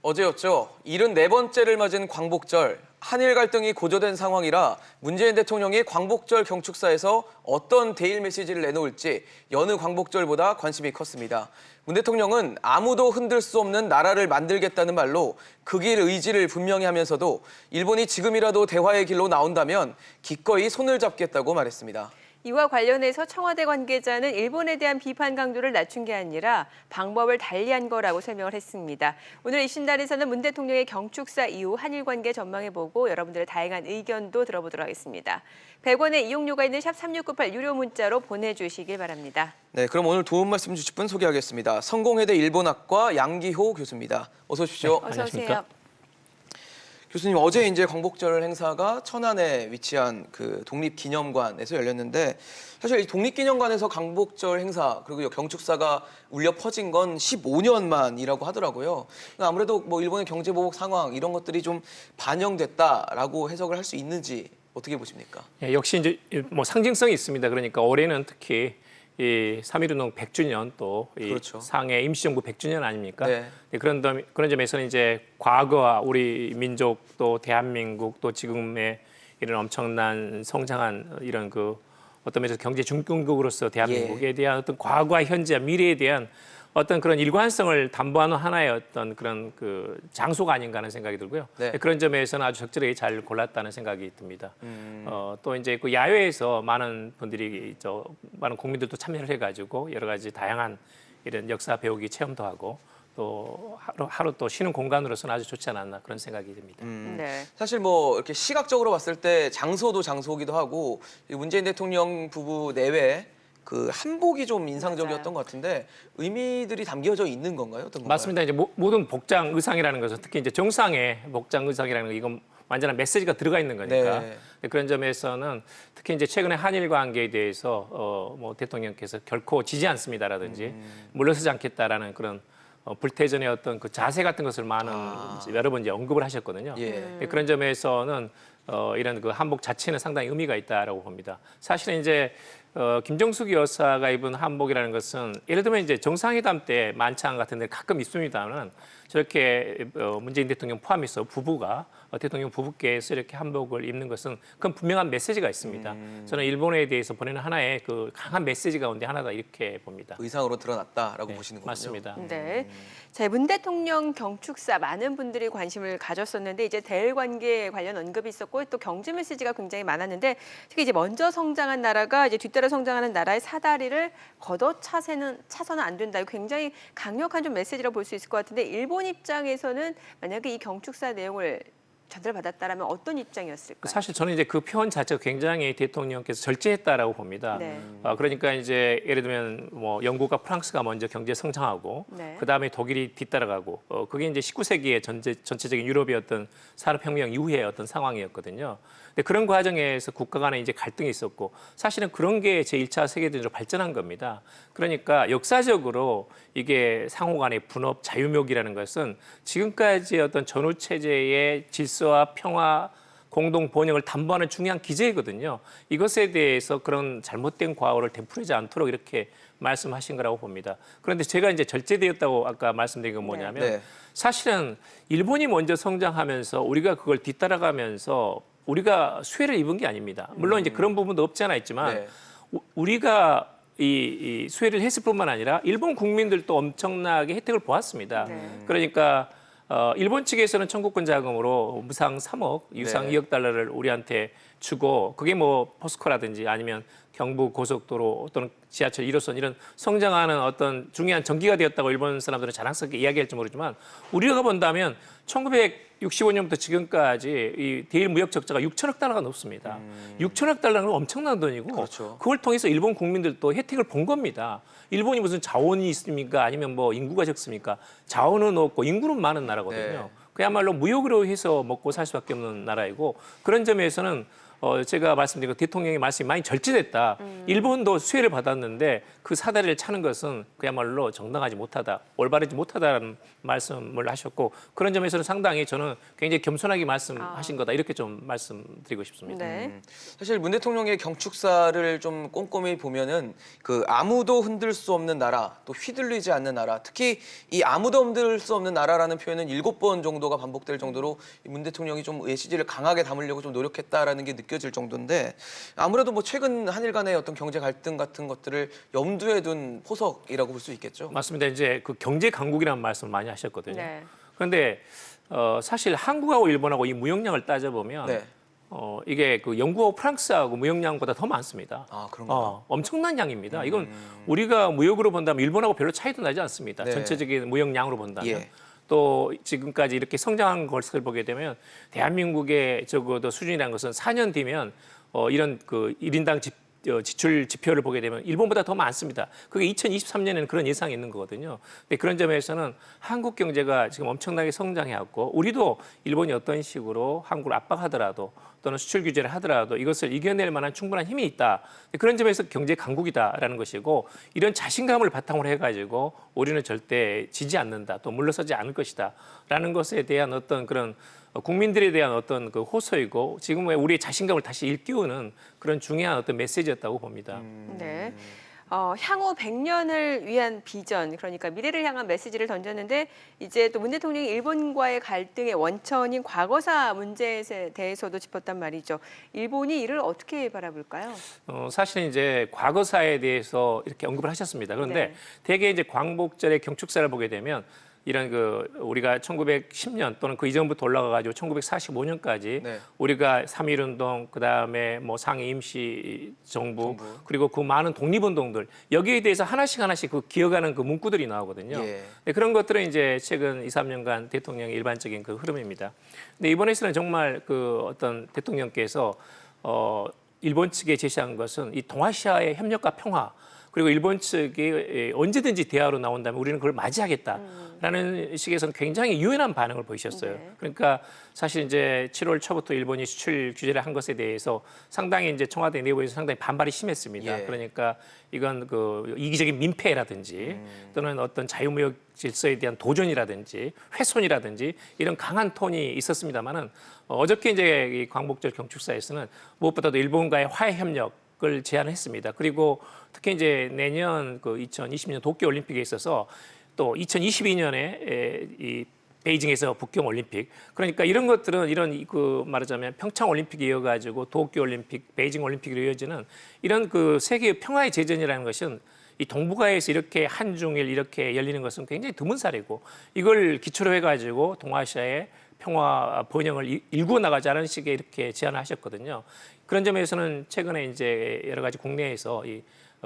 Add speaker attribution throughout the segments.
Speaker 1: 어제였죠. 74번째를 맞은 광복절. 한일 갈등이 고조된 상황이라 문재인 대통령이 광복절 경축사에서 어떤 대일 메시지를 내놓을지 여느 광복절보다 관심이 컸습니다. 문 대통령은 아무도 흔들 수 없는 나라를 만들겠다는 말로 그 길 의지를 분명히 하면서도 일본이 지금이라도 대화의 길로 나온다면 기꺼이 손을 잡겠다고 말했습니다.
Speaker 2: 이와 관련해서 청와대 관계자는 일본에 대한 비판 강도를 낮춘 게 아니라 방법을 달리한 거라고 설명을 했습니다. 오늘 이신달에서는 문 대통령의 경축사 이후 한일 관계 전망해보고 여러분들의 다양한 의견도 들어보도록 하겠습니다. 100원의 이용료가 있는 샵 3698 유료 문자로 보내주시길 바랍니다.
Speaker 1: 네, 그럼 오늘 도움 말씀 주실 분 소개하겠습니다. 성공회대 일본학과 양기호 교수입니다. 어서 오십시오.
Speaker 2: 어서 오세요.
Speaker 1: 교수님, 어제 이제 광복절 행사가 천안에 위치한 그 독립기념관에서 열렸는데 사실 이 독립기념관에서 광복절 행사 그리고 경축사가 울려 퍼진 건 15년 만이라고 하더라고요. 아무래도 뭐 일본의 경제보복 상황 이런 것들이 좀 반영됐다라고 해석을 할 수 있는지 어떻게 보십니까?
Speaker 3: 예, 역시 이제 뭐 상징성이 있습니다. 그러니까 올해는 특히 이 3.1운동 100주년 또 이
Speaker 1: 그렇죠.
Speaker 3: 상해 임시정부 100주년 아닙니까?
Speaker 1: 네.
Speaker 3: 그런 점에서는 이제 과거와 우리 민족 또 대한민국 또 지금의 이런 엄청난 성장한 이런 그 어떤 면에서 경제 중견국으로서 대한민국에 대한 어떤 과거와 현재와 미래에 대한 어떤 그런 일관성을 담보하는 하나의 어떤 그런 그 장소가 아닌가 하는 생각이 들고요.
Speaker 1: 네.
Speaker 3: 그런 점에서는 아주 적절하게 잘 골랐다는 생각이 듭니다. 또 이제 그 야외에서 많은 분들이 많은 국민들도 참여를 해가지고 여러 가지 다양한 이런 역사 배우기 체험도 하고 또 하루 또 쉬는 공간으로서는 아주 좋지 않았나 그런 생각이 듭니다.
Speaker 2: 네.
Speaker 1: 사실 뭐 이렇게 시각적으로 봤을 때 장소도 장소기도 하고 문재인 대통령 부부 내외 그 한복이 좀 인상적이었던
Speaker 2: 맞아요.
Speaker 1: 것 같은데 의미들이 담겨져 있는 건가요? 어떤 건가요?
Speaker 3: 맞습니다. 이제 모든 복장 의상이라는 것은 특히 이제 정상의 복장 의상이라는 거 이건 완전한 메시지가 들어가 있는 거니까
Speaker 1: 네.
Speaker 3: 그런 점에서는 특히 이제 최근에 한일 관계에 대해서 뭐 대통령께서 결코 지지 않습니다라든지 물러서지 않겠다라는 그런 불태전의 어떤 그 자세 같은 것을 이제 여러 번 이제 언급을 하셨거든요.
Speaker 1: 예.
Speaker 3: 그런 점에서는 이런 그 한복 자체는 상당히 의미가 있다라고 봅니다. 사실은 이제 김정숙 여사가 입은 한복이라는 것은 예를 들면 이제 정상회담 때 만찬 같은 데 가끔 있습니다만 저렇게 문재인 대통령 포함해서 부부가 대통령 부부께서 이렇게 한복을 입는 것은 그건 분명한 메시지가 있습니다. 저는 일본에 대해서 보내는 하나의 그 강한 메시지 가운데 하나다 이렇게 봅니다.
Speaker 1: 의상으로 드러났다라고
Speaker 3: 네,
Speaker 1: 보시는 거군요.
Speaker 3: 맞습니다.
Speaker 2: 네. 자, 문 대통령 경축사 많은 분들이 관심을 가졌었는데 이제 대일 관계 관련 언급이 있었고 또 경제 메시지가 굉장히 많았는데 특히 이제 먼저 성장한 나라가 이제 뒤따라 성장하는 나라의 사다리를 걷어차서는 안 된다. 이거 굉장히 강력한 좀 메시지라고 볼 수 있을 것 같은데 일본 입장에서는 만약에 이 경축사 내용을 전달받았다라면 어떤 입장이었을까요?
Speaker 3: 사실 저는 이제 그 표현 자체가 굉장히 대통령께서 절제했다라고 봅니다.
Speaker 2: 네.
Speaker 3: 그러니까 이제 예를 들면 뭐 영국과 프랑스가 먼저 경제 성장하고
Speaker 2: 네.
Speaker 3: 그 다음에 독일이 뒤따라가고 그게 이제 19세기의 전체적인 유럽의 어떤 산업혁명 이후의 어떤 상황이었거든요. 근데 그런 과정에서 국가 간에 이제 갈등이 있었고 사실은 그런 게 제1차 세계대전으로 발전한 겁니다. 그러니까 역사적으로 이게 상호 간의 분업, 자유묘기라는 것은 지금까지의 어떤 전후 체제의 질서와 평화, 공동 번영을 담보하는 중요한 기제이거든요. 이것에 대해서 그런 잘못된 과오를 되풀이하지 않도록 이렇게 말씀하신 거라고 봅니다. 그런데 제가 이제 절제되었다고 아까 말씀드린 건 뭐냐면
Speaker 1: 네.
Speaker 3: 사실은 일본이 먼저 성장하면서 우리가 그걸 뒤따라가면서 우리가 수혜를 입은 게 아닙니다. 물론 이제 그런 부분도 없지 않아 있지만
Speaker 1: 네.
Speaker 3: 우리가 이 수혜를 했을 뿐만 아니라 일본 국민들도 엄청나게 혜택을 보았습니다.
Speaker 2: 네.
Speaker 3: 그러니까 일본 측에서는 청구권 자금으로 무상 3억, 유상
Speaker 1: 네.
Speaker 3: 2억 달러를 우리한테 주고 그게 뭐 포스코라든지 아니면 경부 고속도로 또는 지하철 1호선 이런 성장하는 어떤 중요한 전기가 되었다고 일본 사람들은 자랑스럽게 이야기할지 모르지만 우리가 본다면 1965년부터 지금까지 이 대일 무역 적자가 6천억 달러가 넘습니다. 6천억 달러는 엄청난 돈이고
Speaker 1: 그렇죠.
Speaker 3: 그걸 통해서 일본 국민들도 혜택을 본 겁니다. 일본이 무슨 자원이 있습니까? 아니면 뭐 인구가 적습니까? 자원은 없고 인구는 많은 나라거든요.
Speaker 1: 네.
Speaker 3: 그야말로 무역으로 해서 먹고 살 수밖에 없는 나라이고 그런 점에서는 제가 말씀드린 그 대통령의 말씀이 많이 절제됐다. 일본도 수혜를 받았는데 그 사다리를 차는 것은 그야말로 정당하지 못하다, 올바르지 못하다라는 말씀을 하셨고 그런 점에서는 상당히 저는 굉장히 겸손하게 말씀하신 거다 이렇게 좀 말씀드리고 싶습니다.
Speaker 2: 네.
Speaker 1: 사실 문 대통령의 경축사를 좀 꼼꼼히 보면은 그 아무도 흔들 수 없는 나라, 또 휘둘리지 않는 나라, 특히 이 아무도 흔들 수 없는 나라라는 표현은 7번 정도가 반복될 정도로 문 대통령이 좀 메시지를 강하게 담으려고 좀 노력했다라는 게 느껴질 정도인데 아무래도 뭐 최근 한일 간의 어떤 경제 갈등 같은 것들을 염두에 둔 포석이라고 볼 수 있겠죠.
Speaker 3: 맞습니다. 이제 그 경제 강국이라는 말씀을 많이 하셨거든요.
Speaker 2: 네.
Speaker 3: 그런데 사실 한국하고 일본하고 이 무역량을 따져보면
Speaker 1: 네.
Speaker 3: 이게 그 영국하고 프랑스하고 무역량보다 더 많습니다.
Speaker 1: 아, 그런가요?
Speaker 3: 엄청난 양입니다. 이건 우리가 무역으로 본다면 일본하고 별로 차이도 나지 않습니다.
Speaker 1: 네.
Speaker 3: 전체적인 무역량으로 본다면.
Speaker 1: 예.
Speaker 3: 또 지금까지 이렇게 성장한 것을 보게 되면 대한민국의 적어도 수준이라는 것은 4년 뒤면 이런 그 1인당 지출 지표를 보게 되면 일본보다 더 많습니다. 그게 2023년에는 그런 예상이 있는 거거든요. 근데 그런 점에서는 한국 경제가 지금 엄청나게 성장해왔고 우리도 일본이 어떤 식으로 한국을 압박하더라도 또는 수출 규제를 하더라도 이것을 이겨낼 만한 충분한 힘이 있다. 그런 점에서 경제 강국이다라는 것이고 이런 자신감을 바탕으로 해가지고 우리는 절대 지지 않는다. 또 물러서지 않을 것이다라는 것에 대한 어떤 그런 국민들에 대한 어떤 그 호소이고 지금의 우리의 자신감을 다시 일깨우는 그런 중요한 어떤 메시지였다고 봅니다.
Speaker 2: 네. 향후 100년을 위한 비전, 그러니까 미래를 향한 메시지를 던졌는데 이제 또 문 대통령이 일본과의 갈등의 원천인 과거사 문제에 대해서도 짚었단 말이죠. 일본이 이를 어떻게 바라볼까요?
Speaker 3: 사실은 이제 과거사에 대해서 이렇게 언급을 하셨습니다. 그런데
Speaker 2: 네.
Speaker 3: 대개 이제 광복절의 경축사를 보게 되면 이런 그 우리가 1910년 또는 그 이전부터 올라가가지고 1945년까지
Speaker 1: 네.
Speaker 3: 우리가 3.1운동 그다음에 뭐 상해 임시 정부 그리고 그 많은 독립운동들 여기에 대해서 하나씩 그 기억하는 그 문구들이 나오거든요.
Speaker 1: 예.
Speaker 3: 네, 그런 것들은 이제 최근 2, 3년간 대통령의 일반적인 그 흐름입니다. 근데 이번에서는 정말 그 어떤 대통령께서 일본 측에 제시한 것은 이 동아시아의 협력과 평화 그리고 일본 측이 언제든지 대화로 나온다면 우리는 그걸 맞이하겠다라는 식에서는 굉장히 유연한 반응을 보이셨어요.
Speaker 2: 네.
Speaker 3: 그러니까 사실 이제 7월 초부터 일본이 수출 규제를 한 것에 대해서 상당히 이제 청와대 내부에서 상당히 반발이 심했습니다.
Speaker 1: 예.
Speaker 3: 그러니까 이건 그 이기적인 민폐라든지 또는 어떤 자유무역 질서에 대한 도전이라든지 훼손이라든지 이런 강한 톤이 있었습니다만은 어저께 이제 이 광복절 경축사에서는 무엇보다도 일본과의 화해 협력 을 제안했습니다. 그리고 특히 이제 내년 그 2020년 도쿄 올림픽에 있어서 또 2022년에 이 베이징에서 북경 올림픽 그러니까 이런 것들은 이런 그 말하자면 평창 올림픽이 이어가지고 도쿄 올림픽, 베이징 올림픽으로 이어지는 이런 그 세계 평화의 제전이라는 것은 이 동북아에서 이렇게 한중일 이렇게 열리는 것은 굉장히 드문 사례고 이걸 기초로 해가지고 동아시아의 평화 번영을 일구어 나가자는 식의 이렇게 제안을 하셨거든요. 그런 점에서는 최근에 이제 여러 가지 국내에서 이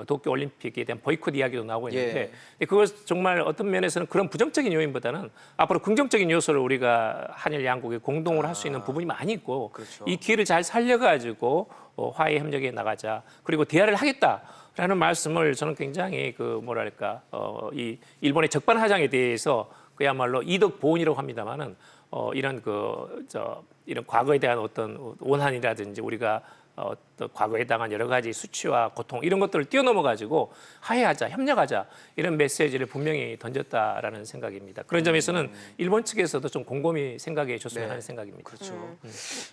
Speaker 3: 도쿄 올림픽에 대한 보이콧 이야기도 나오고 있는데 그것 정말 어떤 면에서는 그런 부정적인 요인보다는 앞으로 긍정적인 요소를 우리가 한일 양국이 공동으로 할 수 있는 부분이 많이 있고
Speaker 1: 그렇죠.
Speaker 3: 이 기회를 잘 살려가지고 화해 협력에 나가자 그리고 대화를 하겠다라는 말씀을 저는 굉장히 그 뭐랄까 이 일본의 적반하장에 대해서 그야말로 이덕 보훈이라고 합니다만은 이런 이런 과거에 대한 어떤 원한이라든지 우리가 또 과거에 당한 여러 가지 수치와 고통 이런 것들을 뛰어넘어 가지고 화해하자, 협력하자 이런 메시지를 분명히 던졌다라는 생각입니다. 그런 점에서는 일본 측에서도 좀 곰곰이 생각해 줬으면
Speaker 1: 네.
Speaker 3: 하는 생각입니다.
Speaker 1: 그렇죠.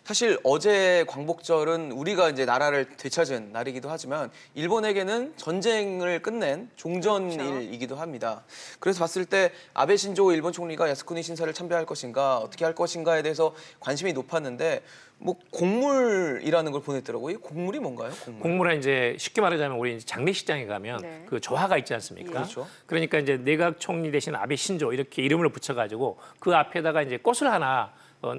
Speaker 1: 사실 어제 광복절은 우리가 이제 나라를 되찾은 날이기도 하지만 일본에게는 전쟁을 끝낸 종전일이기도 합니다. 그래서 봤을 때 아베 신조 일본 총리가 야스쿠니 신사를 참배할 것인가 어떻게 할 것인가에 대해서 관심이 높았는데 뭐 곡물이라는 걸 보냈더라고요. 이 곡물이 뭔가요?
Speaker 3: 곡물은 이제 쉽게 말하자면 우리 이제 장례식장에 가면
Speaker 2: 네.
Speaker 3: 그 조화가 있지 않습니까?
Speaker 1: 그렇죠.
Speaker 3: 그러니까 이제 내각 총리 대신 아베 신조 이렇게 이름을 붙여가지고 그 앞에다가 이제 꽃을 하나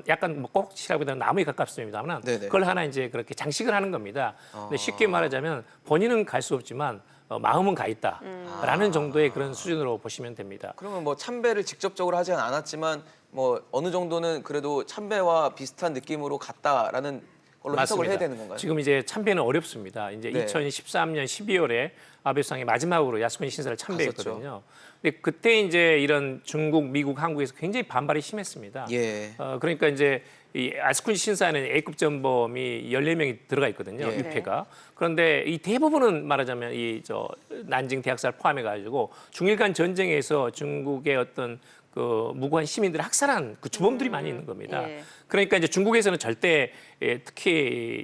Speaker 3: 약간 뭐 꽃이라기보다는 나무에 가깝습니다만
Speaker 1: 네네.
Speaker 3: 그걸 하나 이제 그렇게 장식을 하는 겁니다. 근데 쉽게 말하자면 본인은 갈 수 없지만 마음은 가 있다라는 정도의 그런 수준으로 보시면 됩니다.
Speaker 1: 그러면 뭐 참배를 직접적으로 하진 않았지만 뭐 어느 정도는 그래도 참배와 비슷한 느낌으로 갔다라는 걸로 해석을 해야
Speaker 3: 맞습니다.
Speaker 1: 되는 건가요?
Speaker 3: 지금 이제 참배는 어렵습니다. 이제
Speaker 1: 네.
Speaker 3: 2013년 12월에 아베 수상이 마지막으로 야스쿠니 신사를 참배했거든요. 근데 그때 이제 이런 중국, 미국, 한국에서 굉장히 반발이 심했습니다.
Speaker 1: 예.
Speaker 3: 그러니까 이제 이 야스쿠니 신사에는 A급 전범이 14명이 들어가 있거든요.
Speaker 1: 예.
Speaker 3: 유패가. 그런데 이 대부분은 말하자면 이 난징 대학살 포함해 가지고 중일간 전쟁에서 중국의 어떤 그 무고한 시민들을 학살한 그 주범들이 많이 있는 겁니다.
Speaker 2: 예.
Speaker 3: 그러니까 이제 중국에서는 절대 특히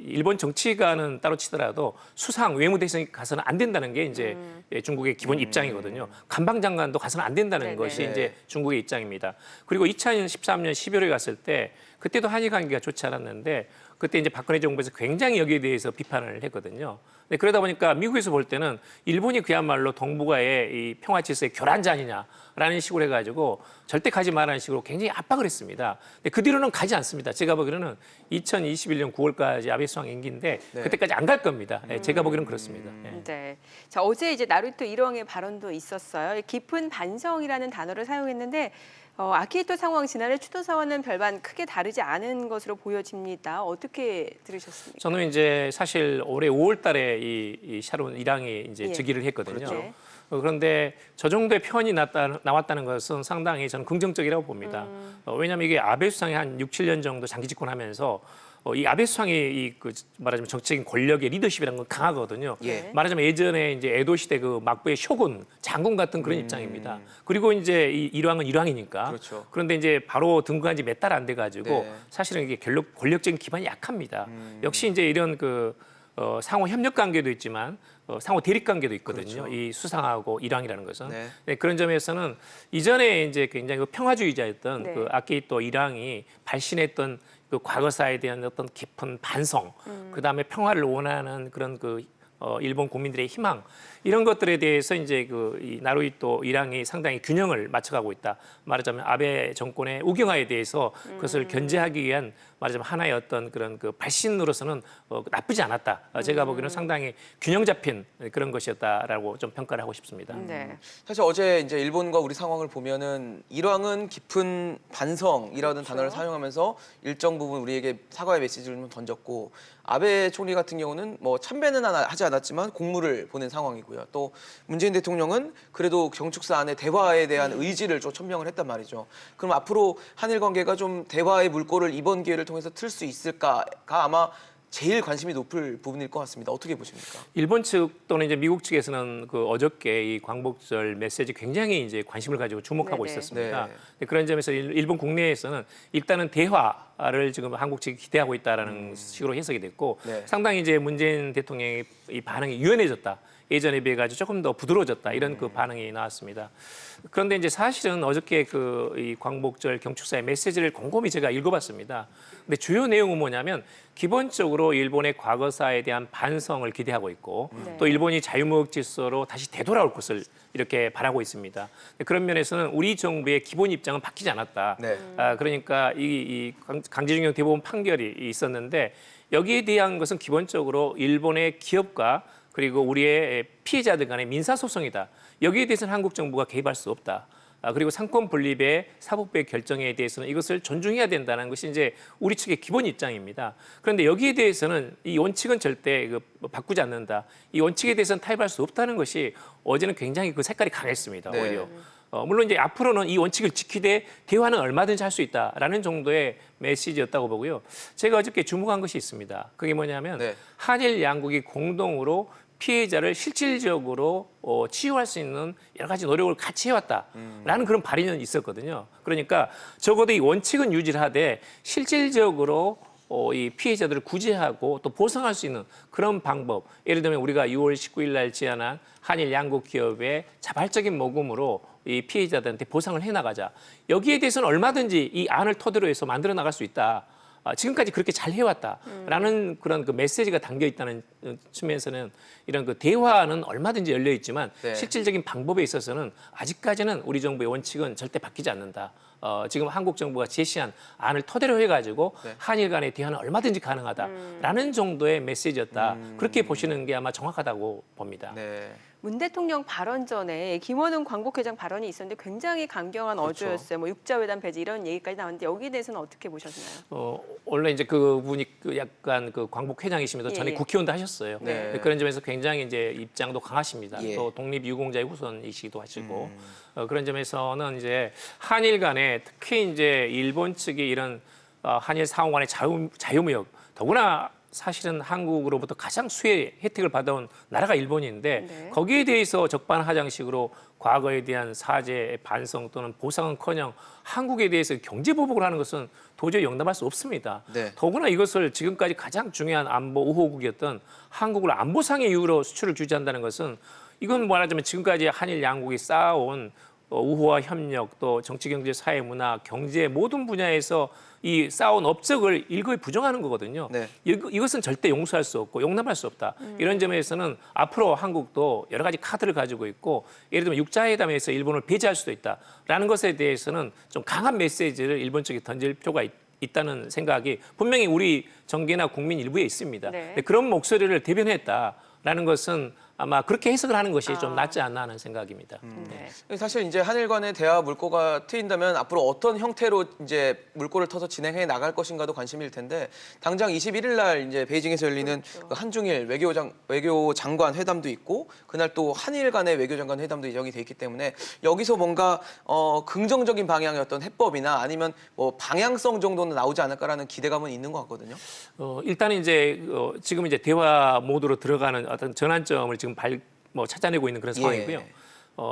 Speaker 3: 일본 정치가는 따로 치더라도 수상 외무대행이 가서는 안 된다는 게 이제 중국의 기본 입장이거든요. 관방장관도 가서는 안 된다는
Speaker 2: 네네.
Speaker 3: 것이
Speaker 1: 네.
Speaker 3: 이제 중국의 입장입니다. 그리고 2013년 12월에 갔을 때 그때도 한일 관계가 좋지 않았는데 그때 이제 박근혜 정부에서 굉장히 여기에 대해서 비판을 했거든요. 근데 그러다 보니까 미국에서 볼 때는 일본이 그야말로 동북아의 이 평화 질서의 교란자 아니냐라는 식으로 해가지고 절대 가지 말라는 식으로 굉장히 압박을 했습니다. 근데 그 뒤로는 가지 않습니다. 제가 보기로는 2021년 9월까지 아베 수상 임기인데
Speaker 1: 네.
Speaker 3: 그때까지 안 갈 겁니다. 제가 보기로는 그렇습니다. 예.
Speaker 2: 네. 자, 어제 이제 나루토 일왕의 발언도 있었어요. 깊은 반성이라는 단어를 사용했는데 아키히토 상황 지난해 추도사와는 별반 크게 다르지 않은 것으로 보여집니다. 어떻게 들으셨습니까?
Speaker 3: 저는 이제 사실 올해 5월달에 이 샤론 일왕이 이제
Speaker 2: 예.
Speaker 3: 즉위를 했거든요.
Speaker 2: 그렇죠.
Speaker 3: 그런데 저 정도의 표현이 나왔다는 것은 상당히 저는 긍정적이라고 봅니다. 왜냐하면 이게 아베 수상이 한 6, 7년 정도 장기 집권하면서 이 아베 수상이 말하자면 정치적인 권력의 리더십이라는 건 강하거든요.
Speaker 1: 예.
Speaker 3: 말하자면 예전에 이제 에도 시대 그 막부의 쇼군, 장군 같은 그런 입장입니다. 그리고 이제 이 일왕은 일왕이니까.
Speaker 1: 그렇죠.
Speaker 3: 그런데 이제 바로 등극한 지 몇 달 안 돼 가지고
Speaker 1: 네.
Speaker 3: 사실은 이게 권력적인 기반이 약합니다. 역시 이제 이런 상호 협력 관계도 있지만 상호 대립 관계도 있거든요.
Speaker 1: 그렇죠.
Speaker 3: 이 수상하고 일왕이라는 것은.
Speaker 1: 네.
Speaker 3: 네, 그런 점에서는 이전에 이제 굉장히 그 평화주의자였던
Speaker 2: 네.
Speaker 3: 그 아키히토 일왕이 발신했던 그 과거사에 대한 어떤 깊은 반성, 그 다음에 평화를 원하는 그런 일본 국민들의 희망 이런 것들에 대해서 이제 이 나루히토 일왕이 상당히 균형을 맞춰가고 있다. 말하자면 아베 정권의 우경화에 대해서 그것을 견제하기 위한 말하자면 하나의 어떤 그런 발신으로서는 나쁘지 않았다. 제가 보기에는 상당히 균형 잡힌 그런 것이었다라고 좀 평가를 하고 싶습니다.
Speaker 2: 네.
Speaker 1: 사실 어제 이제 일본과 우리 상황을 보면은 일왕은 깊은 반성이라는
Speaker 2: 그렇죠.
Speaker 1: 단어를 사용하면서 일정 부분 우리에게 사과의 메시지를 좀 던졌고 아베 총리 같은 경우는 뭐 참배는 하지 않았지만 공물을 보낸 상황이고요. 또 문재인 대통령은 그래도 경축사 안에 대화에 대한 의지를 좀 천명을 했단 말이죠. 그럼 앞으로 한일 관계가 좀 대화의 물꼬를 이번 기회를 통해서 틀 수 있을까가 아마 제일 관심이 높을 부분일 것 같습니다. 어떻게 보십니까?
Speaker 3: 일본 측 또는 이제 미국 측에서는 어저께 이 광복절 메시지 굉장히 이제 관심을 가지고 주목하고
Speaker 2: 네네.
Speaker 3: 있었습니다.
Speaker 1: 네.
Speaker 3: 그런 점에서 일본 국내에서는 일단은 대화를 지금 한국 측이 기대하고 있다라는 식으로 해석이 됐고
Speaker 1: 네.
Speaker 3: 상당히 이제 문재인 대통령의 이 반응이 유연해졌다. 예전에 비해 가지고 조금 더 부드러워졌다 이런 반응이 나왔습니다. 그런데 이제 사실은 어저께 이 광복절 경축사의 메시지를 곰곰이 제가 읽어봤습니다. 근데 주요 내용은 뭐냐면 기본적으로 일본의 과거사에 대한 반성을 기대하고 있고
Speaker 2: 네.
Speaker 3: 또 일본이 자유무역 질서로 다시 되돌아올 것을 이렇게 바라고 있습니다. 그런 면에서는 우리 정부의 기본 입장은 바뀌지 않았다.
Speaker 1: 네.
Speaker 3: 그러니까 이 강제징용 대법원 판결이 있었는데 여기에 대한 것은 기본적으로 일본의 기업과 그리고 우리의 피해자들 간의 민사소송이다. 여기에 대해서는 한국 정부가 개입할 수 없다. 그리고 상권 분립의 사법부의 결정에 대해서는 이것을 존중해야 된다는 것이 이제 우리 측의 기본 입장입니다. 그런데 여기에 대해서는 이 원칙은 절대 바꾸지 않는다. 이 원칙에 대해서는 타협할 수 없다는 것이 어제는 굉장히 색깔이 강했습니다.
Speaker 1: 네.
Speaker 3: 오히려. 물론 이제 앞으로는 이 원칙을 지키되 대화는 얼마든지 할 수 있다라는 정도의 메시지였다고 보고요. 제가 어저께 주목한 것이 있습니다. 그게 뭐냐면
Speaker 1: 네.
Speaker 3: 한일 양국이 공동으로 피해자를 실질적으로 치유할 수 있는 여러 가지 노력을 같이 해왔다라는 그런 발의는 있었거든요. 그러니까 적어도 이 원칙은 유지를 하되 실질적으로 이 피해자들을 구제하고 또 보상할 수 있는 그런 방법. 예를 들면 우리가 6월 19일 날 제안한 한일 양국 기업의 자발적인 모금으로 이 피해자들한테 보상을 해나가자. 여기에 대해서는 얼마든지 이 안을 토대로 해서 만들어 나갈 수 있다. 지금까지 그렇게 잘 해왔다라는 그런 메시지가 담겨 있다는 측면에서는 이런 대화는 얼마든지 열려 있지만
Speaker 1: 네.
Speaker 3: 실질적인 방법에 있어서는 아직까지는 우리 정부의 원칙은 절대 바뀌지 않는다. 지금 한국 정부가 제시한 안을 토대로 해가지고
Speaker 1: 네.
Speaker 3: 한일 간의 대화는 얼마든지 가능하다라는 정도의 메시지였다. 그렇게 보시는 게 아마 정확하다고 봅니다.
Speaker 1: 네.
Speaker 2: 문 대통령 발언 전에 김원훈 광복회장 발언이 있었는데 굉장히 강경한
Speaker 1: 그렇죠.
Speaker 2: 어조였어요. 뭐 육자회담 배제 이런 얘기까지 나왔는데 여기에 대해서는 어떻게 보셨나요?
Speaker 3: 원래 이제 그분이 약간 그 광복회장이시면서 전에
Speaker 2: 예.
Speaker 3: 국회의원도 하셨어요.
Speaker 1: 네.
Speaker 3: 그런 점에서 굉장히 이제 입장도 강하십니다.
Speaker 1: 예.
Speaker 3: 또 독립유공자의 후손이시기도 하시고 그런 점에서는 이제 한일 간에 특히 이제 일본 측이 이런 한일 상호 간의 자유무역 더구나 사실은 한국으로부터 가장 수혜 혜택을 받아온 나라가 일본인데
Speaker 2: 네.
Speaker 3: 거기에 대해서 적반하장식으로 과거에 대한 사죄, 반성 또는 보상은커녕 한국에 대해서 경제 보복을 하는 것은 도저히 용납할 수 없습니다.
Speaker 1: 네.
Speaker 3: 더구나 이것을 지금까지 가장 중요한 안보 우호국이었던 한국을 안보상의 이유로 수출을 규제한다는 것은 이건 말하자면 지금까지 한일 양국이 쌓아온 우호와 협력 또 정치, 경제, 사회, 문화, 경제 모든 분야에서 이 쌓아온 업적을 일거에 부정하는 거거든요.
Speaker 1: 네.
Speaker 3: 이것은 절대 용서할 수 없고 용납할 수 없다. 이런 점에서는 앞으로 한국도 여러 가지 카드를 가지고 있고 예를 들면 육자회담에서 일본을 배제할 수도 있다라는 것에 대해서는 좀 강한 메시지를 일본 쪽에 던질 필요가 있다는 생각이 분명히 우리 정계나 국민 일부에 있습니다.
Speaker 2: 네.
Speaker 3: 근데 그런 목소리를 대변했다라는 것은 아마 그렇게 해석을 하는 것이 좀 낫지 않나 하는 생각입니다.
Speaker 2: 네.
Speaker 1: 사실 이제 한일 간의 대화 물꼬가 트인다면 앞으로 어떤 형태로 이제 물꼬를 터서 진행해 나갈 것인가도 관심일 텐데 당장 21일 날 이제 베이징에서 열리는
Speaker 2: 그렇죠.
Speaker 1: 그 한중일 외교장관 회담도 있고 그날 또 한일 간의 외교장관 회담도 예정이 돼 있기 때문에 여기서 뭔가 긍정적인 방향의 어떤 해법이나 아니면 뭐 방향성 정도는 나오지 않을까라는 기대감은 있는 것 같거든요.
Speaker 3: 일단은 이제 지금 이제 대화 모드로 들어가는 어떤 전환점을 지금 찾아내고 있는 그런 상황이고요.
Speaker 1: 예.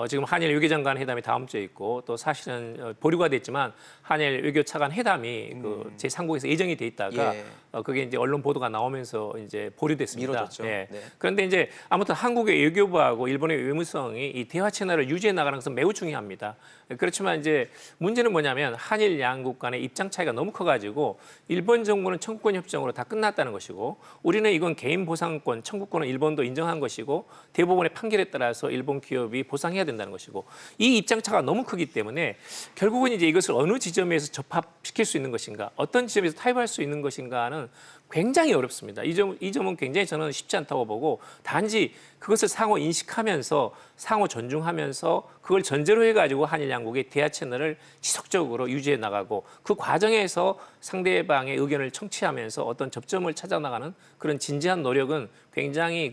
Speaker 3: 지금 한일 외교장관 회담이 다음 주에 있고 또 사실은 보류가 됐지만 한일 외교차관 회담이 그 제3국에서 예정이 돼 있다가
Speaker 1: 예.
Speaker 3: 그게 이제 언론 보도가 나오면서 이제 보류됐습니다.
Speaker 1: 미뤄졌죠.
Speaker 3: 예.
Speaker 1: 네.
Speaker 3: 그런데 이제 아무튼 한국의 외교부하고 일본의 외무성이 이 대화 채널을 유지해 나가는 것은 매우 중요합니다. 그렇지만 이제 문제는 뭐냐면 한일 양국 간의 입장 차이가 너무 커가지고 일본 정부는 청구권 협정으로 다 끝났다는 것이고 우리는 이건 개인 보상권, 청구권은 일본도 인정한 것이고 대법원의 판결에 따라서 일본 기업이 보상해야 된다는 것이고 이 입장 차가 너무 크기 때문에 결국은 이제 이것을 어느 지점에서 접합시킬 수 있는 것인가, 어떤 지점에서 타협할 수 있는 것인가는 굉장히 어렵습니다. 이 점은 굉장히 저는 쉽지 않다고 보고 단지 그것을 상호 인식하면서 상호 존중하면서 그걸 전제로 해가지고 한일 양국의 대화 채널을 지속적으로 유지해 나가고 그 과정에서 상대방의 의견을 청취하면서 어떤 접점을 찾아 나가는 그런 진지한 노력은 굉장히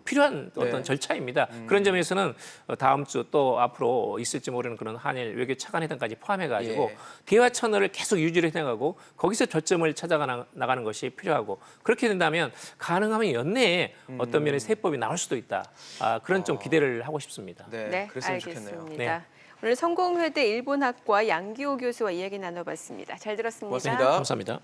Speaker 3: 필요한 어떤
Speaker 1: 네.
Speaker 3: 절차입니다. 그런 점에서는 다음 주 또 앞으로 있을지 모르는 그런 한일 외교 차관회담까지 포함해가지고
Speaker 1: 예.
Speaker 3: 대화 채널을 계속 유지를 해나가고 거기서 저점을 찾아가 나가는 것이 필요하고 그렇게 된다면 가능하면 연내에 어떤 면의 세법이 나올 수도 있다. 그런 좀 기대를 하고 싶습니다.
Speaker 1: 네,
Speaker 2: 네,
Speaker 1: 그랬으면
Speaker 2: 알겠습니다.
Speaker 1: 좋겠네요.
Speaker 3: 네.
Speaker 2: 오늘 성공회대 일본학과 양기호 교수와 이야기 나눠봤습니다. 잘 들었습니다.
Speaker 1: 고맙습니다.
Speaker 3: 감사합니다.